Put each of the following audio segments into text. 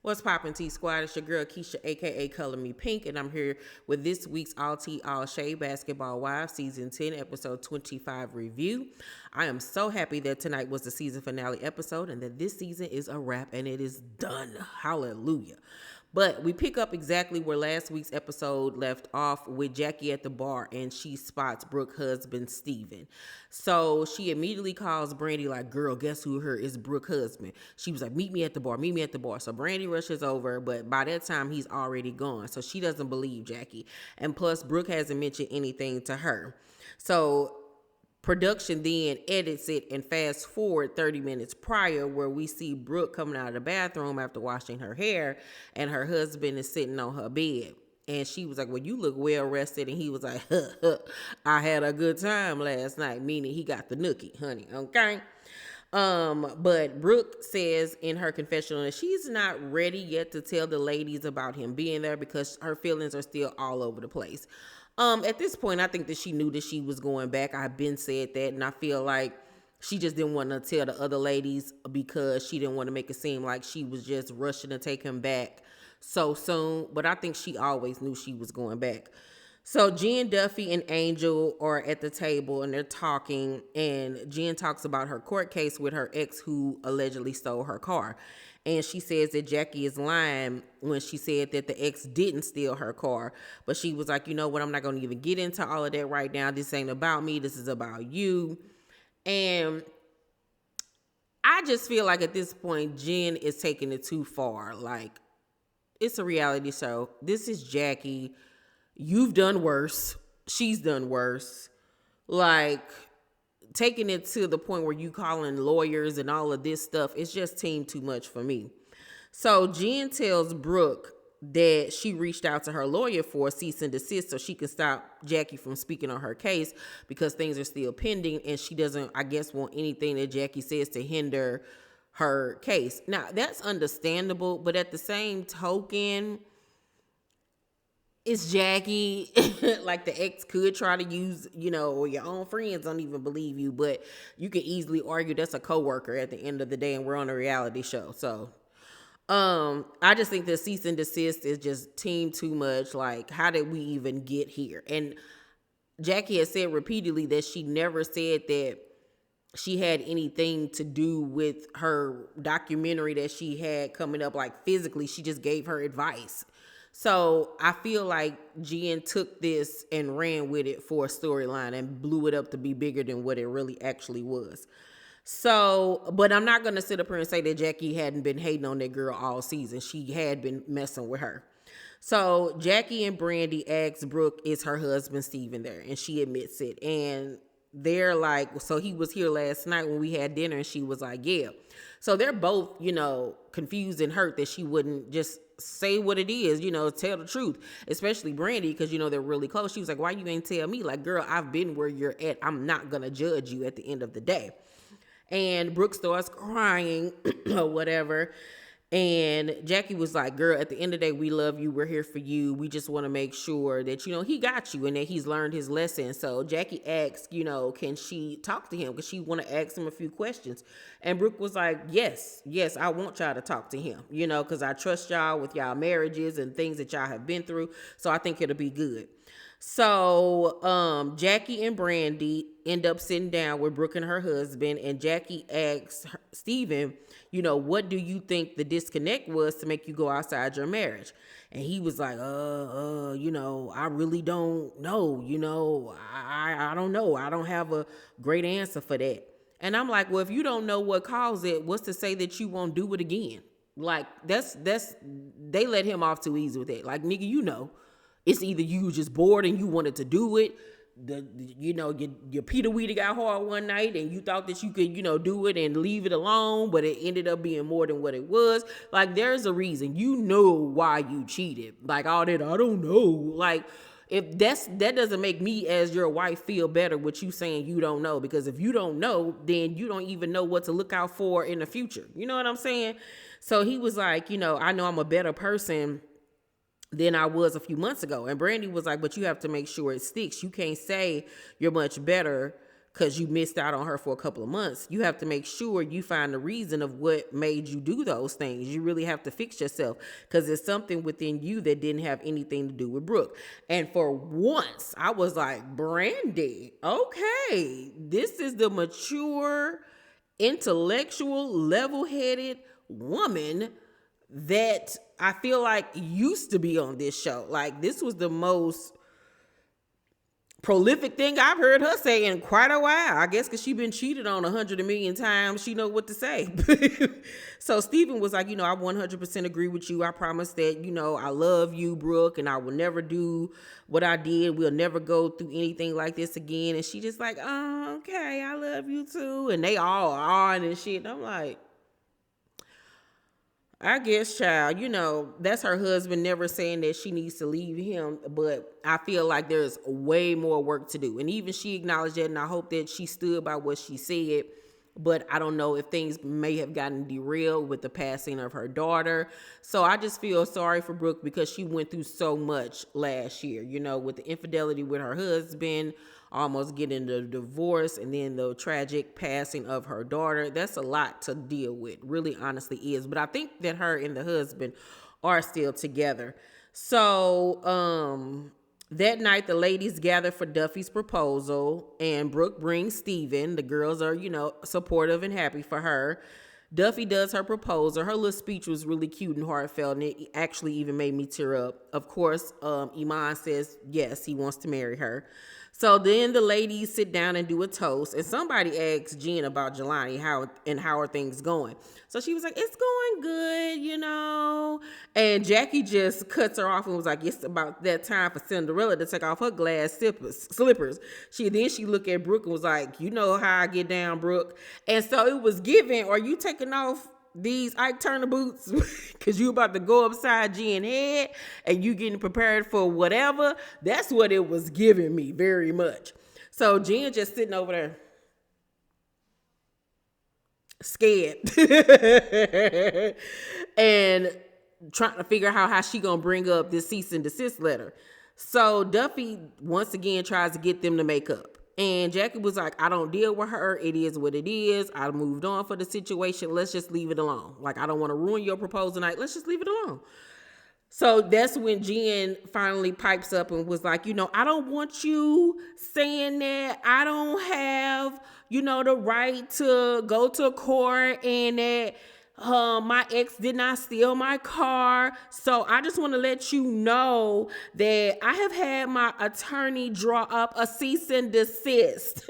What's poppin' T Squad? It's your girl Keisha, aka Color Me Pink, and I'm here with this week's All Tea All Shade Basketball Wives Season 10, Episode 25 review. I am so happy that tonight was the season finale episode and that this season is a wrap and it is done. Hallelujah. But we pick up exactly where last week's episode left off with Jackie at the bar and she spots Brooke's husband, Steven. So she immediately calls Brandy like, girl, guess who her is Brooke's husband. She was like, meet me at the bar, meet me at the bar. So Brandy rushes over, but by that time he's already gone. So she doesn't believe Jackie. And plus Brooke hasn't mentioned anything to her. So production then edits it and fast forward 30 minutes prior where we see Brooke coming out of the bathroom after washing her hair and her husband is sitting on her bed. And she was like, well, you look well rested. And he was like, I had a good time last night, meaning he got the nookie, honey, okay? But Brooke says in her confessional that she's not ready yet to tell the ladies about him being there because her feelings are still all over the place. At this point, I think that she knew that she was going back. I've been said that, and I feel like she just didn't want to tell the other ladies because she didn't want to make it seem like she was just rushing to take him back so soon. But I think she always knew she was going back. So Jen, Duffy, and Angel are at the table and they're talking, and Jen talks about her court case with her ex who allegedly stole her car. And she says that Jackie is lying when she said that the ex didn't steal her car. But she was like, you know what, I'm not going to even get into all of that right now. This ain't about me. This is about you. And I just feel like at this point, Jen is taking it too far. Like, it's a reality show. This is Jackie. You've done worse. She's done worse. Like, taking it to the point where you calling lawyers and all of this stuff, it's just seemed too much for me. So Jen tells Brooke that she reached out to her lawyer for a cease and desist so she can stop Jackie from speaking on her case because things are still pending and she doesn't, I guess, want anything that Jackie says to hinder her case. Now, that's understandable, but at the same token, it's Jackie. Like the ex could try to use, or your own friends don't even believe you, but you can easily argue that's a coworker at the end of the day and we're on a reality show. So I just think the cease and desist is just team too much. Like, how did we even get here? And Jackie has said repeatedly that she never said that she had anything to do with her documentary that she had coming up, like physically. She just gave her advice. So I feel like Jen took this and ran with it for a storyline and blew it up to be bigger than what it really actually was. So, but I'm not going to sit up here and say that Jackie hadn't been hating on that girl all season. She had been messing with her. So Jackie and Brandy asked Brooke, is her husband Steven there? And she admits it. And they're like, so he was here last night when we had dinner, and she was like, yeah. So they're both, confused and hurt that she wouldn't just say what it is, tell the truth, especially Brandy, because, they're really close. She was like, why you ain't tell me? Like, girl, I've been where you're at. I'm not going to judge you at the end of the day. And Brooke starts crying or whatever. And Jackie was like, girl, at the end of the day, we love you. We're here for you. We just want to make sure that, he got you and that he's learned his lesson. So Jackie asked, can she talk to him? Because she want to ask him a few questions. And Brooke was like, yes, I want y'all to talk to him, because I trust y'all with y'all marriages and things that y'all have been through. So I think it'll be good. So Jackie and Brandy end up sitting down with Brooke and her husband, and Jackie asks Steven, what do you think the disconnect was to make you go outside your marriage? And he was like, I really don't know. I don't know. I don't have a great answer for that. And I'm like, well, if you don't know what caused it, what's to say that you won't do it again? Like, they let him off too easy with that. Like, nigga, it's either you just bored and you wanted to do it. Your Peter Weeder got hard one night and you thought that you could, do it and leave it alone, but it ended up being more than what it was. Like, there's a reason. You know why you cheated. Like, all that, I don't know. Like, if that doesn't make me as your wife feel better with you saying you don't know, because if you don't know, then you don't even know what to look out for in the future. You know what I'm saying? So he was like, I know I'm a better person than I was a few months ago. And Brandy was like, but you have to make sure it sticks. You can't say you're much better because you missed out on her for a couple of months. You have to make sure you find the reason of what made you do those things. You really have to fix yourself, because there's something within you that didn't have anything to do with Brooke. And for once, I was like, Brandy, okay, this is the mature, intellectual, level-headed woman that I feel like used to be on this show. Like, this was the most prolific thing I've heard her say in quite a while. I guess because she's been cheated on 100 million times, she know what to say. So Steven was like, I 100% agree with you. I promise that, I love you, Brooke, and I will never do what I did. We'll never go through anything like this again. And she just like, oh, okay, I love you too. And they all on and shit. And I'm like, I guess, child, that's her husband never saying that she needs to leave him, but I feel like there's way more work to do. And even she acknowledged that, and I hope that she stood by what she said, but I don't know if things may have gotten derailed with the passing of her daughter. So I just feel sorry for Brooke, because she went through so much last year, with the infidelity with her husband, almost getting the divorce, and then the tragic passing of her daughter. That's a lot to deal with, really honestly is. But I think that her and the husband are still together. So that night, the ladies gather for Duffy's proposal, and Brooke brings Steven. The girls are, supportive and happy for her. Duffy does her proposal. Her little speech was really cute and heartfelt, and it actually even made me tear up. Of course, Iman says, yes, he wants to marry her. So then the ladies sit down and do a toast, and somebody asks Jen about Jelani, how are things going. So she was like, it's going good, And Jackie just cuts her off and was like, it's about that time for Cinderella to take off her glass slippers. She looked at Brooke and was like, you know how I get down, Brooke. And so it was given, are you taking off these Ike Turner boots because you about to go upside Jen's head and you getting prepared for whatever? That's what it was giving me very much. So Jen just sitting over there scared and trying to figure out how she gonna bring up this cease and desist letter. So Duffy once again tries to get them to make up. And Jackie was like, I don't deal with her. It is what it is. I moved on for the situation. Let's just leave it alone. Like, I don't want to ruin your proposal night. Let's just leave it alone. So that's when Jen finally pipes up and was like, I don't want you saying that I don't have, the right to go to court, and that my ex did not steal my car. So I just want to let you know that I have had my attorney draw up a cease and desist.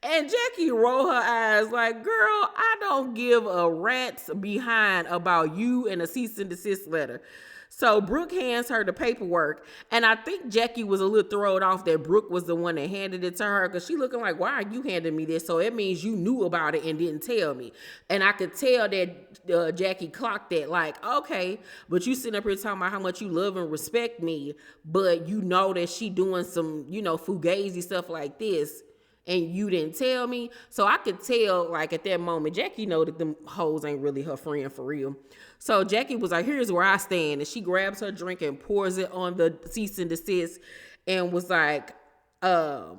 And Jackie rolled her eyes like, girl, I don't give a rat's behind about you and a cease and desist letter. So Brooke hands her the paperwork, and I think Jackie was a little thrown off that Brooke was the one that handed it to her, because she looking like, why are you handing me this? So it means you knew about it and didn't tell me. And I could tell that Jackie clocked that, like, okay, but you sitting up here talking about how much you love and respect me, but you know that she doing some, fugazi stuff like this, and you didn't tell me. So I could tell, like, at that moment, Jackie know that them hoes ain't really her friend for real. So Jackie was like, here's where I stand. And she grabs her drink and pours it on the cease and desist and was like, I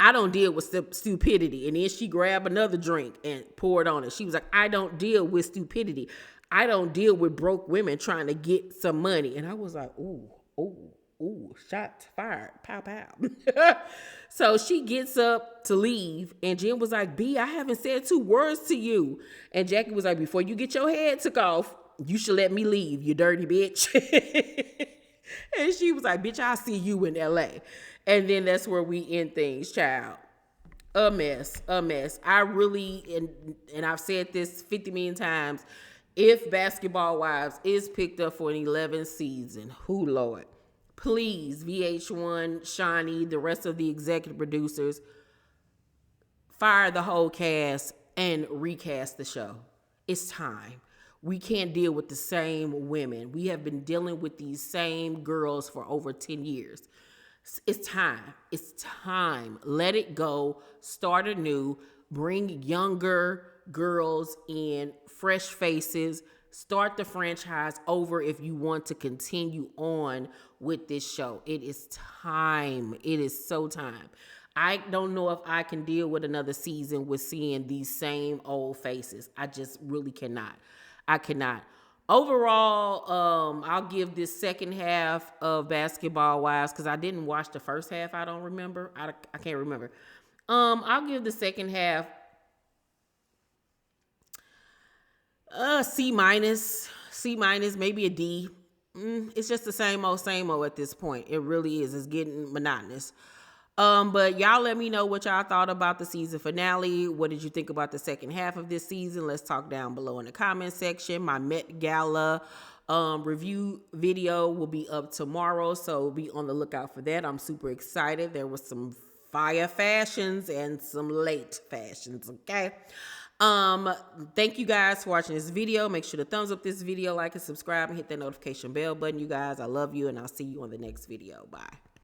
don't deal with stupidity. And then she grabbed another drink and poured on it. She was like, I don't deal with stupidity. I don't deal with broke women trying to get some money. And I was like, ooh, shots fired. Pow, pow. So she gets up to leave, and Jen was like, B, I haven't said 2 words to you. And Jackie was like, before you get your head took off, you should let me leave, you dirty bitch. And she was like, bitch, I'll see you in LA. And then that's where we end things, child. A mess. I really, and I've said this 50 million times, if Basketball Wives is picked up for an 11th season, who Lord, please, VH1, Shawnee, the rest of the executive producers, fire the whole cast and recast the show. It's time. We can't deal with the same women. We have been dealing with these same girls for over 10 years. It's time. It's time. Let it go. Start anew. Bring younger girls in, fresh faces. Start the franchise over if you want to continue on with this show. It is time. It is so time. I don't know if I can deal with another season with seeing these same old faces. I just really cannot. I cannot. Overall, I'll give this second half of Basketball Wives, because I didn't watch the first half. I don't remember. I can't remember. I'll give the second half C minus, maybe a D. It's just the same old at this point. It really is. It's getting monotonous. But y'all let me know what y'all thought about the season finale. What did you think about the second half of this season? Let's talk down below in the comment section. My Met Gala review video will be up tomorrow, so be on the lookout for that. I'm super excited. There was some fire fashions and some late fashions, okay? Thank you guys for watching this video. Make sure to thumbs up this video, like and subscribe, and hit that notification bell button. You guys, I love you, and I'll see you on the next video. Bye.